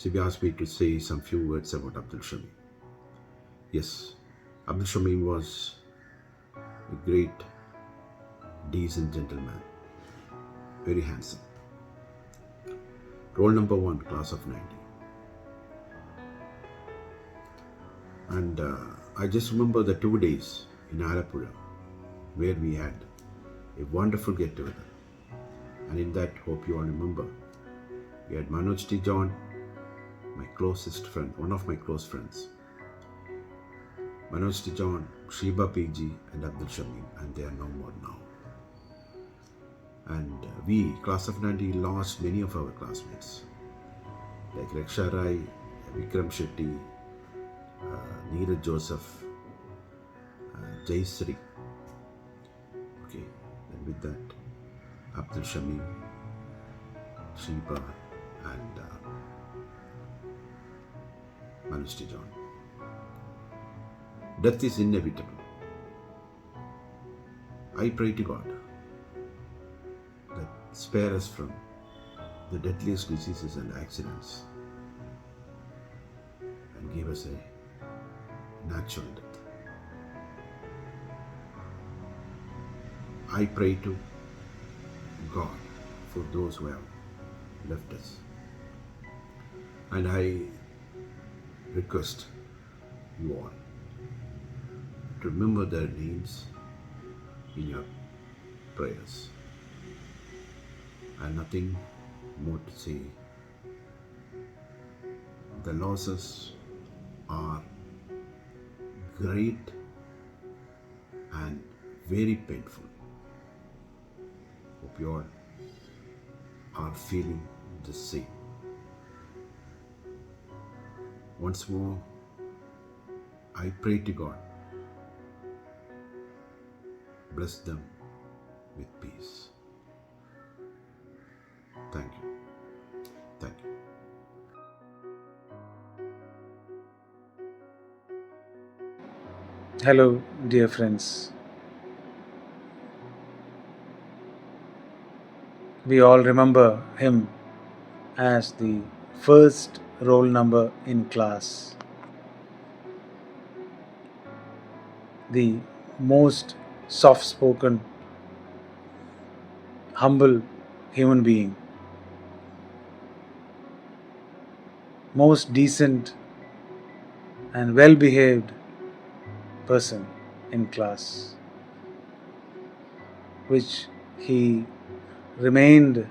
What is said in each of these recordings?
So you asked me to say some few words about Abdul Shameem. Yes, Abdul Shameem was a great, decent gentleman, very handsome. Roll number one, class of 90. And I just remember the 2 days in Alapura where we had a wonderful get together. And in that, hope you all remember, we had Manoj T. John, my closest friend, one of my close friends. Manoj T. John, Sheba PG, and Abdul Shameem, and they are no more now. And we, class of 90, lost many of our classmates, like Raksha Rai, Vikram Shetty, Neeraj Joseph, Jai Sri. Okay, and with that, Abdul Shameem, Sheba, and Manoj T. John. Death is inevitable. I pray to God that spare us from the deadliest diseases and accidents and give us a natural death. I pray to God for those who have left us. And I request you all to remember their names in your prayers. And nothing more to say. The losses are great and very painful. Hope you all are feeling the same. Once more, I pray to God, bless them with peace. Thank you. Thank you. Hello, dear friends. We all remember him as the first roll number in class, the most soft spoken, humble human being, most decent and well behaved person in class, which he remained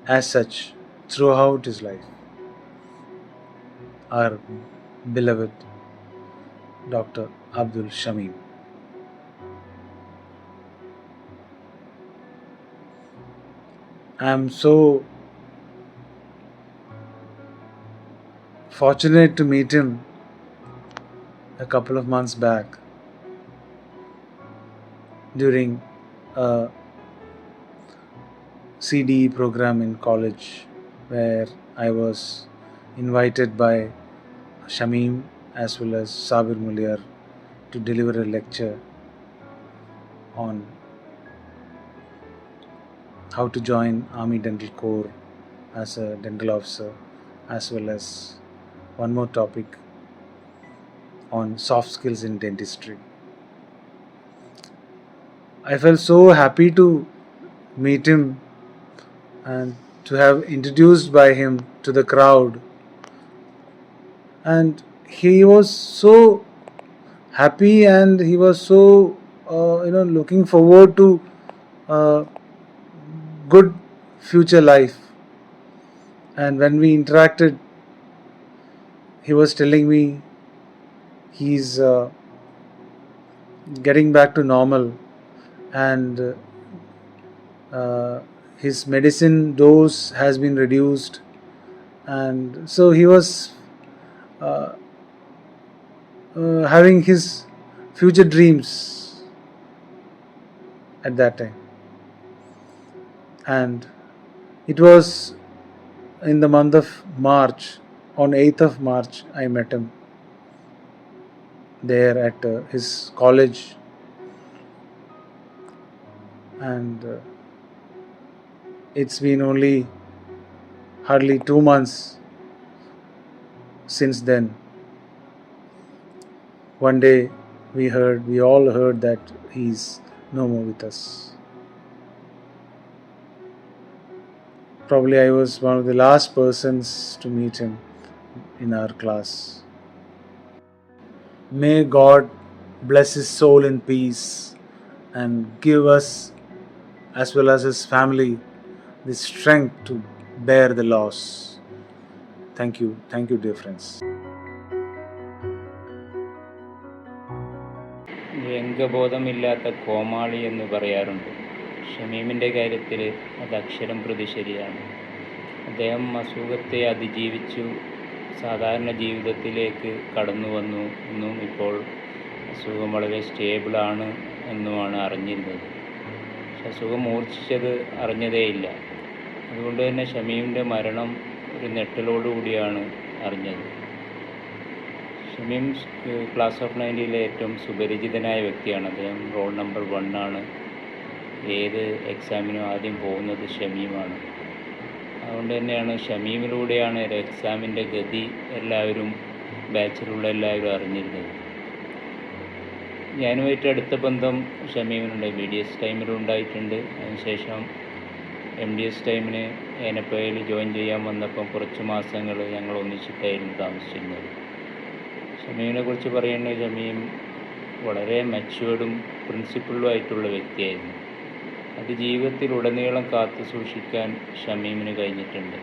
as such throughout his life. Our beloved Dr. Abdul Shameem. I am so fortunate to meet him a couple of months back during a CDE program in college where I was invited by Shameem as well as Sabir Muliar to deliver a lecture on how to join Army Dental Corps as a dental officer, as well as one more topic on soft skills in dentistry. I felt so happy to meet him and to have introduced by him to the crowd, and he was so happy and he was so looking forward to uh, good future life. And when we interacted, he was telling me he's getting back to normal, and his medicine dose has been reduced, and so he was uh, having his future dreams at that time. And it was in the month of March, on 8th of March, I met him there at his college, and it's been only hardly 2 months since then. One day we all heard that he's no more with us. Probably I was one of the last persons to meet him in our class. May God bless his soul in peace and give us, as well as his family, the strength to bear the loss. Thank you, dear friends. രംഗബോധമില്ലാത്ത കോമാളി എന്ന് പറയാറുണ്ട്. ഷമീമിൻ്റെ കാര്യത്തിൽ അത് അക്ഷരം പ്രതി ശരിയാണ്. അദ്ദേഹം അസുഖത്തെ അതിജീവിച്ചു സാധാരണ ജീവിതത്തിലേക്ക് കടന്നു വന്നു എന്നും ഇപ്പോൾ അസുഖം വളരെ സ്റ്റേബിളാണ് എന്നുമാണ് അറിഞ്ഞിരുന്നത്. പക്ഷെ അസുഖം മൂർച്ഛിച്ചത് അറിഞ്ഞതേയില്ല. അതുകൊണ്ട് തന്നെ ഷമീമിൻ്റെ മരണം ഒരു ഞെട്ടലോടുകൂടിയാണ് അറിഞ്ഞത്. ഷമീം ക്ലാസ് ഓഫ് 90-ലെ ഏറ്റവും സുപരിചിതനായ വ്യക്തിയാണ്. അദ്ദേഹം റോൾ നമ്പർ 1 ആണ്. ഏത് എക്സാമിനും ആദ്യം പോകുന്നത് ഷമീമാണ്. അതുകൊണ്ട് തന്നെയാണ് ഷമീമിലൂടെയാണ് ഒരു എക്സാമിൻ്റെ ഗതി എല്ലാവരും ബാച്ചിലുള്ള എല്ലാവരും അറിഞ്ഞിരുന്നത്. ഞാനുമായിട്ട് അടുത്ത ബന്ധം ഷമീമിനുണ്ട്. BDS ടൈമിലുണ്ടായിട്ടുണ്ട്. അതിനുശേഷം MDS ടൈമിന് ഏനപ്പയിൽ ജോയിൻ ചെയ്യാൻ വന്നപ്പം കുറച്ച് മാസങ്ങൾ ഞങ്ങൾ ഒന്നിച്ചിട്ടായിരുന്നു താമസിച്ചിരുന്നത്. ഷമീമിനെ കുറിച്ച് പറയുകയാണെങ്കിൽ ഷമീം വളരെ മെച്യൂർഡും പ്രിൻസിപ്പിളുമായിട്ടുള്ള വ്യക്തിയായിരുന്നു. അത് ജീവിതത്തിലുടനീളം കാത്തു സൂക്ഷിക്കാൻ ഷമീമിന് കഴിഞ്ഞിട്ടുണ്ട്.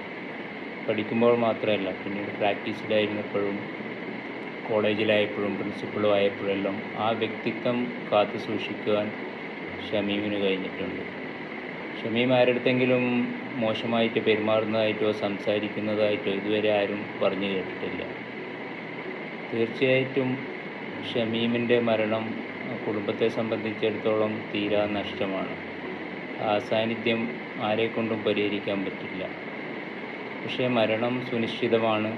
പഠിക്കുമ്പോൾ മാത്രമല്ല, പിന്നീട് പ്രാക്ടീസിലായിരുന്നപ്പോഴും കോളേജിലായപ്പോഴും പ്രിൻസിപ്പളും ആയപ്പോഴെല്ലാം ആ വ്യക്തിത്വം കാത്തു സൂക്ഷിക്കുവാൻ ഷമീമിന് കഴിഞ്ഞിട്ടുണ്ട്. ഷമീം ആരുടെടുത്തെങ്കിലും മോശമായിട്ട് പെരുമാറുന്നതായിട്ടോ സംസാരിക്കുന്നതായിട്ടോ ഇതുവരെ ആരും പറഞ്ഞു കേട്ടിട്ടില്ല. തീർച്ചയായിട്ടും ഷമീമിൻ്റെ മരണം കുടുംബത്തെ സംബന്ധിച്ചിടത്തോളം തീരാ നഷ്ടമാണ്. ആ സാന്നിധ്യം ആരെക്കൊണ്ടും പരിഹരിക്കാൻ പറ്റില്ല. പക്ഷേ മരണം സുനിശ്ചിതമാണ്.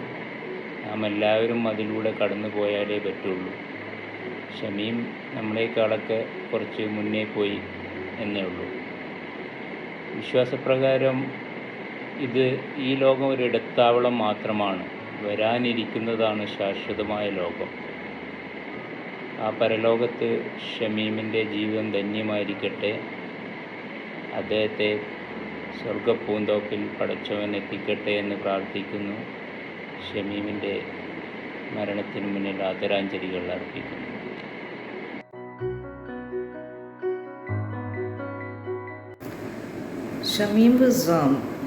നാം എല്ലാവരും അതിലൂടെ കടന്നു പോയാലേ പറ്റുള്ളൂ. ഷമീം നമ്മളെക്കാളൊക്കെ കുറച്ച് മുന്നേ പോയി എന്നേ ഉള്ളൂ. വിശ്വാസപ്രകാരം ഈ ലോകം ഒരു ഇടത്താവളം മാത്രമാണ്. വരാനിരിക്കുന്നതാണ് ശാശ്വതമായ ലോകം. ആ പരലോകത്ത് ഷമീമിൻ്റെ ജീവിതം ധന്യമായിരിക്കട്ടെ. അദ്ദേഹത്തെ സ്വർഗപ്പൂന്തോപ്പിൽ പടച്ചവൻ എത്തിക്കട്ടെ എന്ന് പ്രാർത്ഥിക്കുന്നു. ഷമീമിൻ്റെ മരണത്തിന് മുന്നിൽ ആദരാഞ്ജലികൾ അർപ്പിക്കുന്നു. Shameem was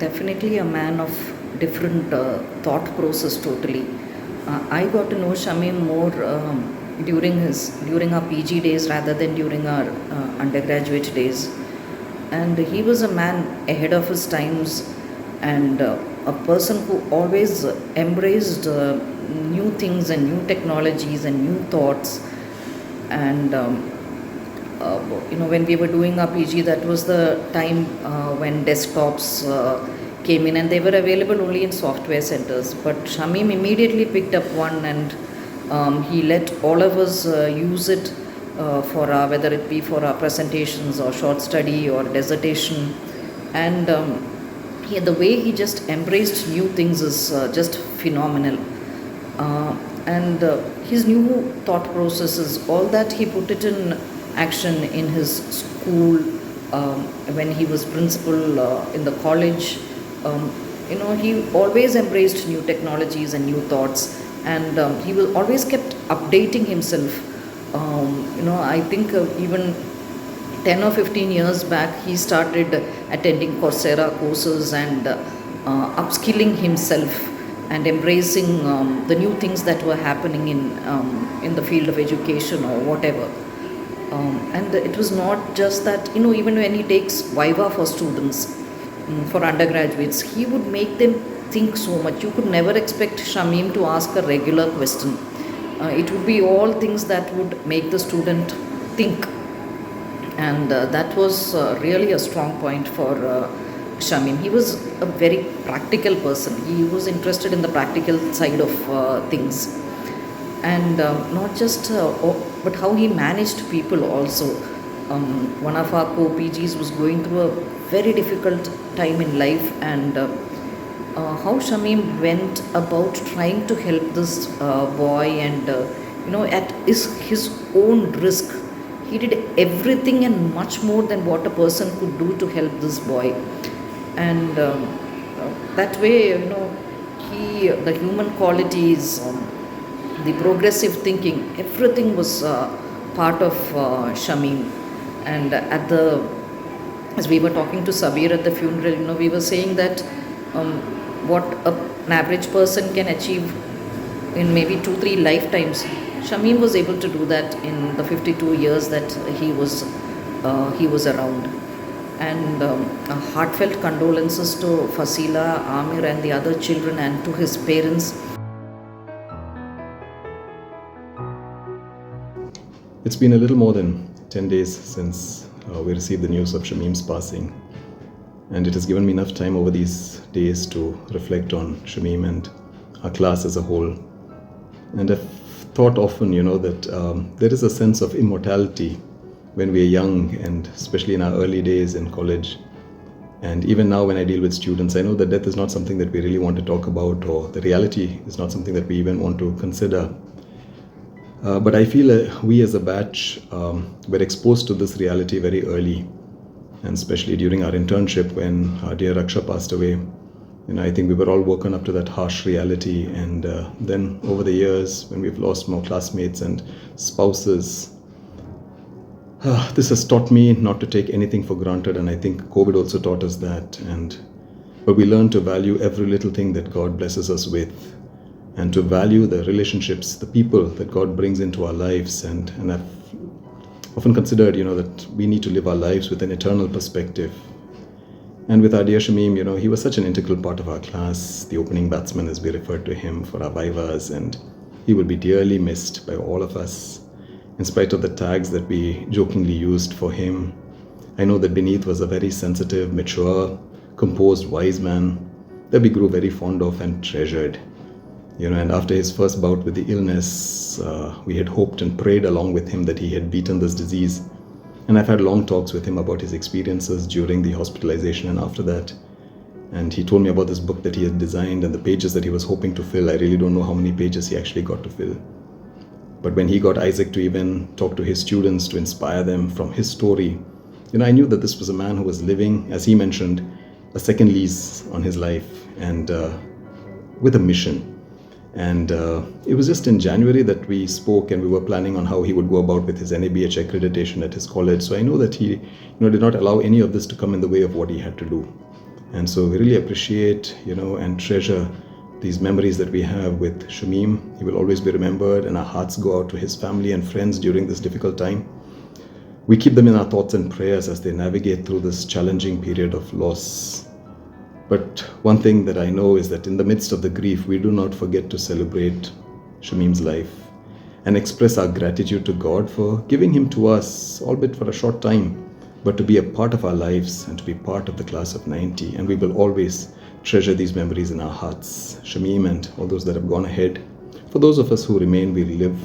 definitely a man of different thought process totally. I got to know Shameem more during our PG days rather than during our undergraduate days. And he was a man ahead of his times, and a person who always embraced new things and new technologies and new thoughts. And when we were doing our PG, that was the time when desktops came in, and they were available only in software centers. But Shameem immediately picked up one, and he let all of us use it for whether it be for our presentations or short study or dissertation. And the way he just embraced new things is just phenomenal. And his new thought processes, all that he put it in action in his school, when he was principal in the college. He always embraced new technologies and new thoughts, and he was always kept updating himself. I think even 10 or 15 years back, he started attending Coursera courses and upskilling himself and embracing the new things that were happening in the field of education or whatever. And it was not just that, even when he takes Viva for students, for undergraduates, he would make them think so much. You could never expect Shameem to ask a regular question. It would be all things that would make the student think. And that was really a strong point for Shameem. He was a very practical person. He was interested in the practical side of things. And not just but how he managed people also. One of our co-PGs was going through a very difficult time in life, and how Shameem went about trying to help this boy, and at his own risk, he did everything and much more than what a person could do to help this boy. And that way, the human qualities, the progressive thinking, everything was part of Shameem. And as we were talking to Sabir at the funeral, we were saying that what an average person can achieve in maybe 2-3 lifetimes, Shameem was able to do that in the 52 years that he was around. And heartfelt condolences to Fasila, Amir, and the other children, and to his parents. It's been a little more than 10 days since we received the news of Shameem's passing, and it has given me enough time over these days to reflect on Shameem and our class as a whole. And I've thought often, that there is a sense of immortality when we are young, and especially in our early days in college. And even now when I deal with students, I know that death is not something that we really want to talk about, or the reality is not something that we even want to consider. But I feel we as a batch were exposed to this reality very early, and especially during our internship when our dear Raksha passed away. I think we were all woken up to that harsh reality, and then over the years when we've lost more classmates and spouses, this has taught me not to take anything for granted, and I think COVID also taught us that. But we learn to value every little thing that God blesses us with, and to value the relationships, the people that God brings into our lives. And I've often considered, that we need to live our lives with an eternal perspective. And with our dear Shameem, he was such an integral part of our class, the opening batsman as we referred to him for our vivas, and he will be dearly missed by all of us, in spite of the tags that we jokingly used for him. I know that beneath was a very sensitive, mature, composed, wise man that we grew very fond of and treasured. And after his first bout with the illness, we had hoped and prayed along with him that he had beaten this disease. And I've had long talks with him about his experiences during the hospitalization and after that. And he told me about this book that he had designed and the pages that he was hoping to fill. I really don't know how many pages he actually got to fill. But when he got Isaac to even talk to his students, to inspire them from his story, I knew that this was a man who was living, as he mentioned, a second lease on his life, and with a mission. And it was just in January that we spoke, and we were planning on how he would go about with his NABH accreditation at his college. So I know that he did not allow any of this to come in the way of what he had to do. And so we really appreciate, and treasure these memories that we have with Shameem. He will always be remembered, and our hearts go out to his family and friends during this difficult time. We keep them in our thoughts and prayers as they navigate through this challenging period of loss. But one thing that I know is that in the midst of the grief, we do not forget to celebrate Shameem's life and express our gratitude to God for giving him to us, albeit for a short time, but to be a part of our lives and to be part of the class of 90. And we will always treasure these memories in our hearts. Shameem and all those that have gone ahead. For those of us who remain, we live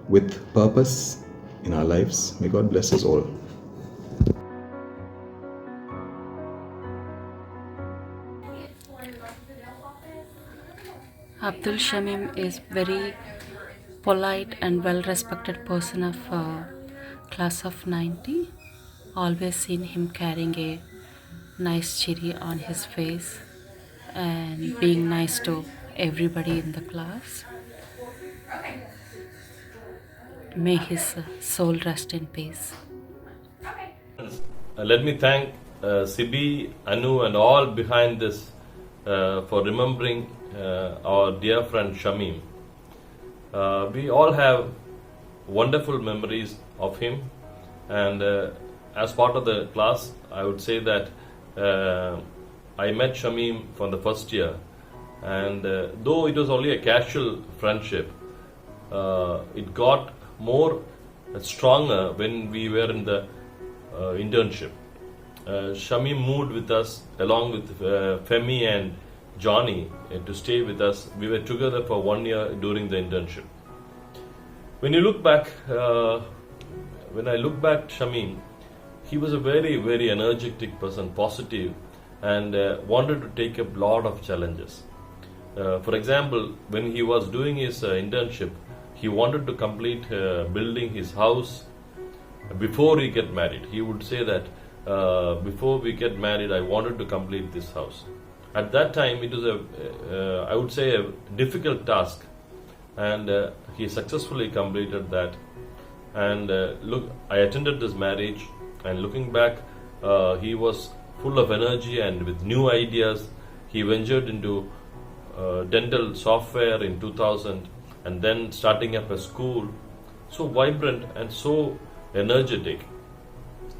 with purpose in our lives. May God bless us all. Abdul Shameem is very polite and well-respected person of class of 90. Always seen him carrying a nice cherry on his face and being nice to everybody in the class. May his soul rest in peace. Let me thank Sibi, Anu, and all behind this for remembering our dear friend Shameem. We all have wonderful memories of him, and as part of the class, I would say that I met Shameem from the first year, and though it was only a casual friendship, it got more stronger when we were in the internship. Shameem moved with us along with Femi and Johnny to stay with us. We were together for 1 year during the internship. When you look back, when I look back Shameem, he was a very, very energetic person, positive, and wanted to take up a lot of challenges. For example, when he was doing his internship, he wanted to complete building his house before he get married. He would say that before we get married, I wanted to complete this house. At that time, it was I would say, a difficult task, and he successfully completed that. And look, I attended this marriage, and looking back, he was full of energy and with new ideas. He ventured into dental software in 2000, and then starting up a school, so vibrant and so energetic.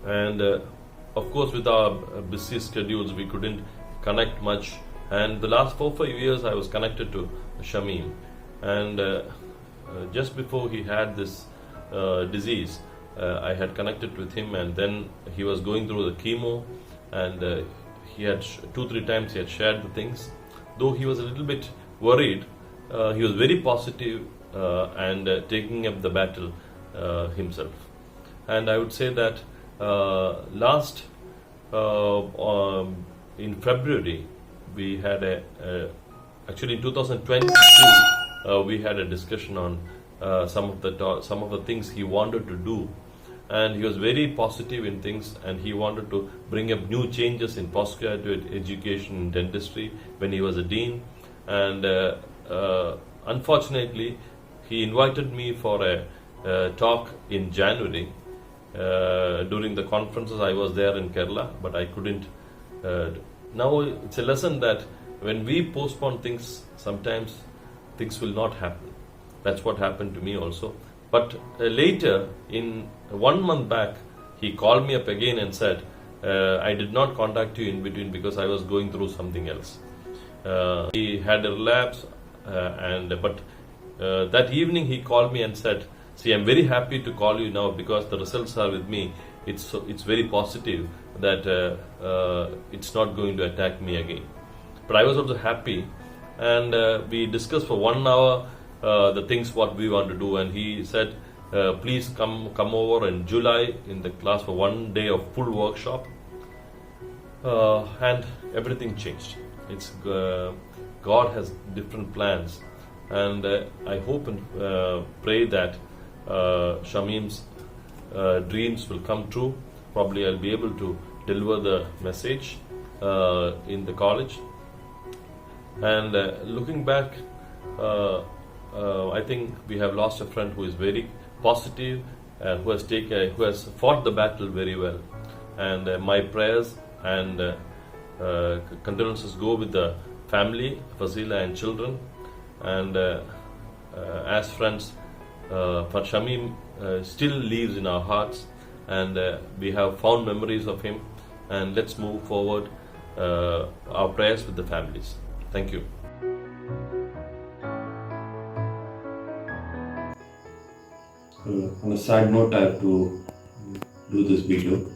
And of course, with our busy schedules, we couldn't connect much. And the last 4-5 years, I was connected to Shameem. And just before he had this disease, I had connected with him, and then he was going through the chemo, and he had 2-3 times he had shared the things. Though he was a little bit worried, he was very positive and taking up the battle himself. And I would say that last in February, we had actually in 2022 we had a discussion on some of the things he wanted to do, and he was very positive in things, and he wanted to bring up new changes in postgraduate education in dentistry when he was a dean. And unfortunately, he invited me for a talk in January. During the conferences, I was there in Kerala, but I couldn't. Now it's a lesson that when we postpone things, sometimes things will not happen. That's what happened to me also. But later, in 1 month back, he called me up again and said, I did not contact you in between because I was going through something else. He had a relapse, but that evening he called me and said, see, I'm very happy to call you now because the results are with me. It's very positive that it's not going to attack me again. But I was also happy, and we discussed for 1 hour the things what we want to do, and he said, please come over in July in the class for 1 day of full workshop, and everything changed. It's God has different plans, and I hope and pray that Shameem's dreams will come true. Probably I'll be able to deliver the message in the college. And looking back, I think we have lost a friend who is very positive and who has fought the battle very well. And my prayers and condolences go with the family, Fazila and children. And as friends, for Shameem still lives in our hearts, and we have fond memories of him. And let's move forward our prayers with the families. Thank you. On a sad note, I have to do this video.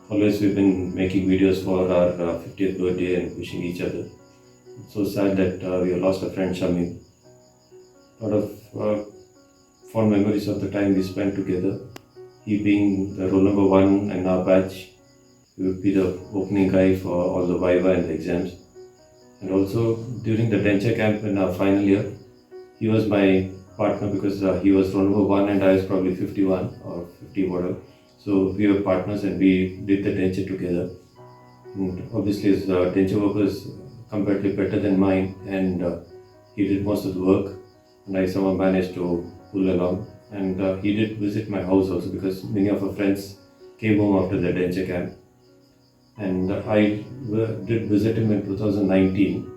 Always we've been making videos for our 50th birthday and wishing each other. It's so sad that we have lost a friend, Shameem. A lot of fond memories of the time we spent together. He being the roll number 1 in our batch, he would be the opening guy for all the Viva and the exams. And also during the denture camp in our final year, he was my partner because he was roll number 1 and I was probably 51 or 50 whatever. So we were partners and we did the denture together. And obviously his denture work was comparatively better than mine, and he did most of the work and I somehow managed to pull along. And he did visit my house also because many of our friends came home after the denture camp. And I did visit him in 2019.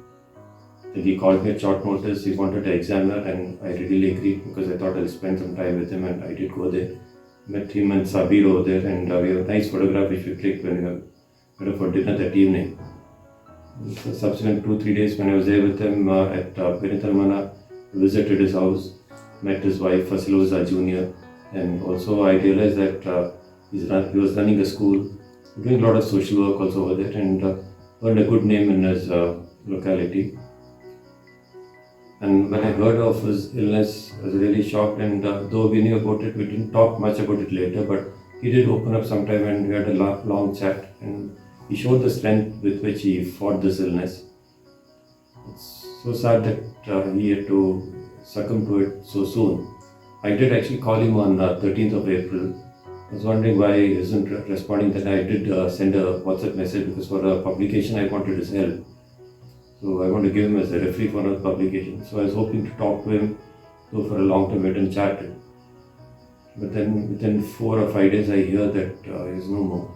Then he called me at short notice. He wanted an examiner, and I readily agreed because I thought I'll spend some time with him, and I did go there. Met him and Sabir over there, and we have a nice photograph which we clicked when we went for dinner that evening. So subsequent 2-3 days when I was there with him at Perintaramana, visited his house, met his wife Fasiloza Jr. And also I realized that he was running a school, doing a lot of social work also over there, and earned a good name in his locality. And when I heard of his illness, I was really shocked, and though we knew about it, we didn't talk much about it later, but he did open up sometime and we had a long chat, and He showed the strength with which he fought this illness. It's so sad that he had to succumb to it so soon. I did actually call him on 13th of April. I was wondering why he isn't responding. Then I did send a WhatsApp message because for a publication I wanted his help. So I want to give him as a referee for a publication. So I was hoping to talk to him, go for a long-term we hadn't chatted. But then within 4 or 5 days I hear that he's no more.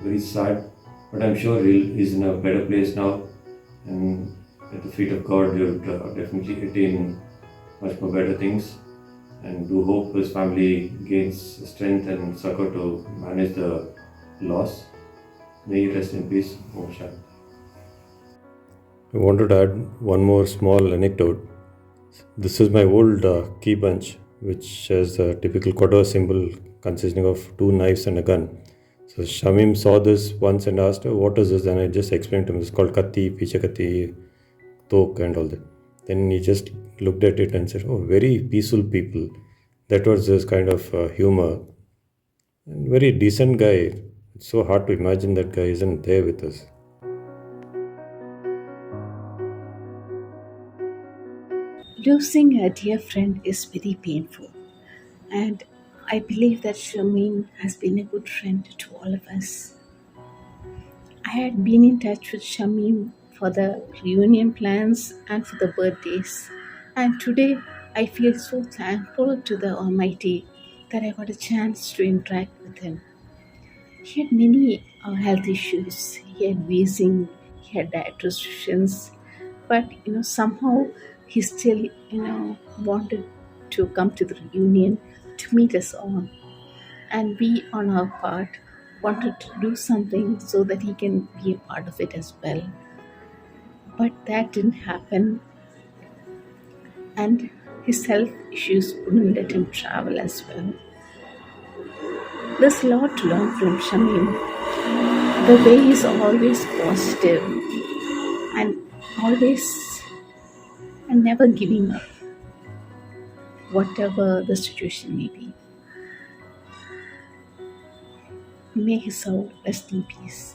Very sad, but I'm sure he's in a better place now, and at the feet of God he would definitely attain much more better things, and do hope his family gains strength and succor to manage the loss. May he rest in peace. Om Shanti. I wanted to add one more small anecdote. This is my old key bunch, which has a typical Kodoa symbol consisting of two knives and a gun. So Shamim saw this once and asked, "What is this?" And I just explained to him, it's called Katti, Piche Katti, Tok, and all that. Then he just looked at it and said, "Oh, very peaceful people." That was his kind of humor. And very decent guy. It's so hard to imagine that guy isn't there with us. Losing a dear friend is very painful, and I believe that Shameem has been a good friend to all of us. I had been in touch with Shameem for the reunion plans and for the birthdays, and today I feel so thankful to the Almighty that I got a chance to interact with him. He had many health issues. He had wheezing, he had diet restrictions, but somehow he still wanted to come to the reunion to meet us all, and we on our part wanted to do something so that he can be a part of it as well. But that didn't happen, and his health issues wouldn't let him travel as well. There's a lot to learn from Shameem. The way is always positive and always and never giving up, whatever the situation may be. May his soul rest in peace.